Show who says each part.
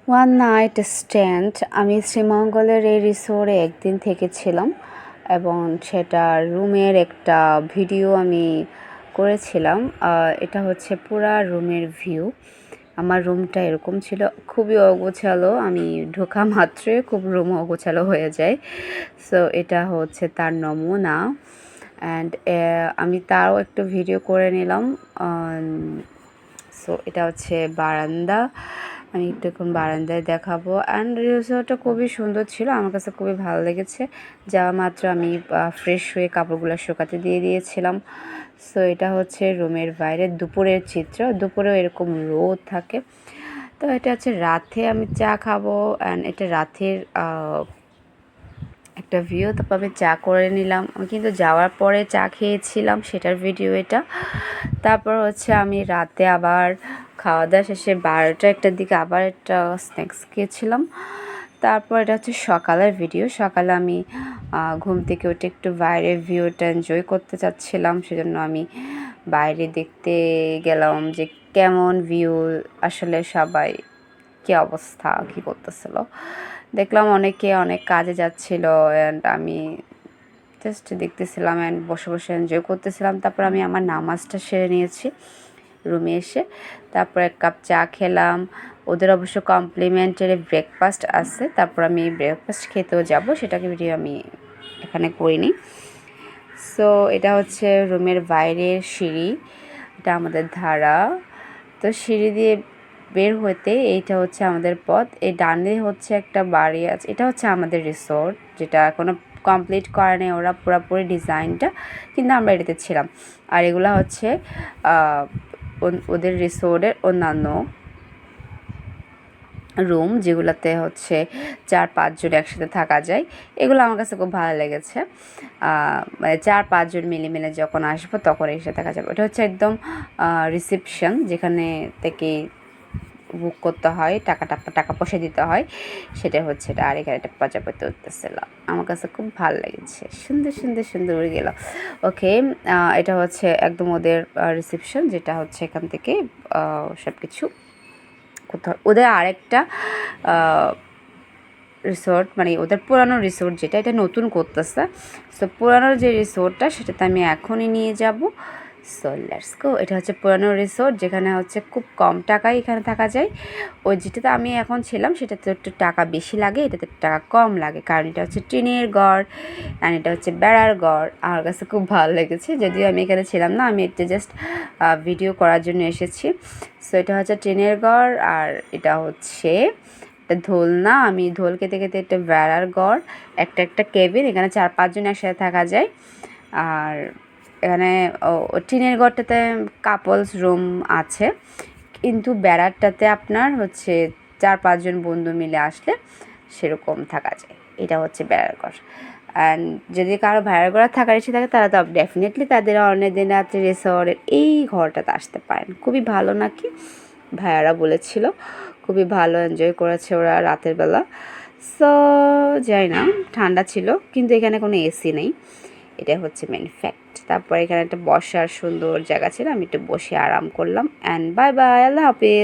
Speaker 1: One night stand আমি শ্রীমঙ্গলের এই রিসোর্টে একদিন থেকেছিলাম এবং সেটার রুমের একটা ভিডিও আমি করেছিলাম। এটা হচ্ছে পুরা রুমের ভিউ। আমার রুমটা এরকম ছিল, খুবই অগোছালো। আমি ঢোকা মাত্রই খুব রুম অগোছালো হয়ে যায়। সো এটা হচ্ছে তার নমুনা। অ্যান্ড আমি তারও একটু ভিডিও করে নিলাম। সো এটা হচ্ছে বারান্দা। আমি একটু এখন বারান্দায় দেখাবো। অ্যান্ড রিসোর্টটা খুবই সুন্দর ছিল, আমার কাছে খুবই ভালো লেগেছে। যাওয়া মাত্র আমি ফ্রেশ হয়ে কাপড়গুলো শুকাতে দিয়ে দিয়েছিলাম। সো এটা হচ্ছে রুমের বাইরে দুপুরের চিত্র। দুপুরেও এরকম রোদ থাকে। তো এটা হচ্ছে রাতে আমি চা খাবো। অ্যান্ড এটা রাতের একটা ভিউ। তারপর আমি চা করে নিলাম। আমি কিন্তু যাওয়ার পরে চা খেয়েছিলাম, সেটার ভিডিও এটা। তারপর হচ্ছে আমি রাতে আবার খাওয়া দাওয়া শেষে 12টা-1টার দিকে আবার একটা স্ন্যাক্স খেয়েছিলাম। তারপর এটা হচ্ছে সকালের ভিডিও। সকালে আমি ঘুম থেকে উঠে একটু বাইরের ভিউটা এনজয় করতে চাচ্ছিলাম, সেজন্য আমি বাইরে দেখতে গেলাম যে কেমন ভিউ, আসলে সবাই কী অবস্থা, কী করতেছিল। দেখলাম অনেকে অনেক কাজে যাচ্ছিল অ্যান্ড আমি জাস্ট দেখতেছিলাম অ্যান্ড বসে বসে এনজয় করতেছিলাম। তারপর আমি আমার নামাজটা সেরে নিয়েছি রুমে এসে। তারপর 1 কাপ চা খেলাম। ওদের অবশ্য কমপ্লিমেন্টারি ব্রেকফাস্ট আছে। তারপর আমি ব্রেকফাস্ট খেতেও যাব, সেটাকে ভিডিও আমি এখানে করিনি। সো এটা হচ্ছে রুমের বাইরের সিঁড়ি, এটা আমাদের ধারা। তো সিঁড়ি দিয়ে বের হতে এইটা হচ্ছে আমাদের পথ। এই ডানে হচ্ছে একটা বাড়ি আছে, এটা হচ্ছে আমাদের রিসোর্ট, যেটা এখনও কমপ্লিট করে নেই ওরা পুরোপুরি ডিজাইনটা, কিন্তু আমরা এটাতে ছিলাম। আর এগুলো হচ্ছে ওদের রিসোর্টের অন্যান্য রুম, যেগুলোতে হচ্ছে 4-5 জন একসাথে থাকা যায়। এগুলো আমার কাছে খুব ভালো লেগেছে। মানে 4-5 জন মিলে যখন আসবো তখন একসাথে থাকা যাবে। এটা হচ্ছে একদম রিসেপশন, যেখানে থেকে বুক করতে হয়, টাকা পয়সা দিতে হয়, সেটা হচ্ছে এটা। আর এখানে একটা প্রজাপতি উঠতেছিল, আমার কাছে খুব ভালো লেগেছে। সুন্দর উড়ে গেল। ওকে, এটা হচ্ছে একদম ওদের রিসেপশন, যেটা হচ্ছে এখান থেকে সব কিছু কোথাও। ওদের আরেকটা রিসোর্ট, মানে ওদের পুরানো রিসোর্ট যেটা, এটা নতুন করতেছে। সো পুরানো যে রিসোর্টটা, সেটাতে আমি এখনই নিয়ে যাব। So let's go. এটা হচ্ছে পুরানো রিসোর্ট, যেখানে হচ্ছে খুব কম টাকায় এখানে থাকা যায়। ওই যেটাতে আমি এখন ছিলাম সেটাতে একটু টাকা বেশি লাগে, এটাতে টাকা কম লাগে, কারণ এটা হচ্ছে টিনের ঘর অ্যান্ড এটা হচ্ছে বেড়ার ঘর। আমার কাছে খুব ভালো লেগেছে, যদিও আমি এখানে ছিলাম না, আমি এটা জাস্ট ভিডিও করার জন্য এসেছি। সো এটা হচ্ছে টিনের ঘর, আর এটা হচ্ছে একটা দোলনা। আমি দোল খেতে খেতে একটা বেড়ার ঘর, একটা কেবিন, এখানে 4-5 জন একসাথে থাকা যায়। আর এখানে টিনের ঘরটাতে কাপলস রুম আছে, কিন্তু বেড়ারটাতে আপনার হচ্ছে 4-5 জন বন্ধু মিলে আসলে সেরকম থাকা যায়। এটা হচ্ছে বেড়ার ঘর। অ্যান্ড যদি কারো ভাড়া ঘর থাকার ইচ্ছে থাকে, তারা তো ডেফিনেটলি তাদের অনেক দিন রাত্রি রিসোর্টের এই ঘরটাতে আসতে পারেন। খুবই ভালো নাকি, ভাইয়ারা বলেছিল, খুবই ভালো এনজয় করেছে ওরা রাতের বেলা। সো যাই না, ঠান্ডা ছিল, কিন্তু এখানে কোনো এসি নেই, এটা হচ্ছে মেন ফ্যাক্ট। তারপর এখানে একটা বসার সুন্দর জায়গা ছিল, আমি একটু বসে আরাম করলাম। And bye bye, Allah Hafiz.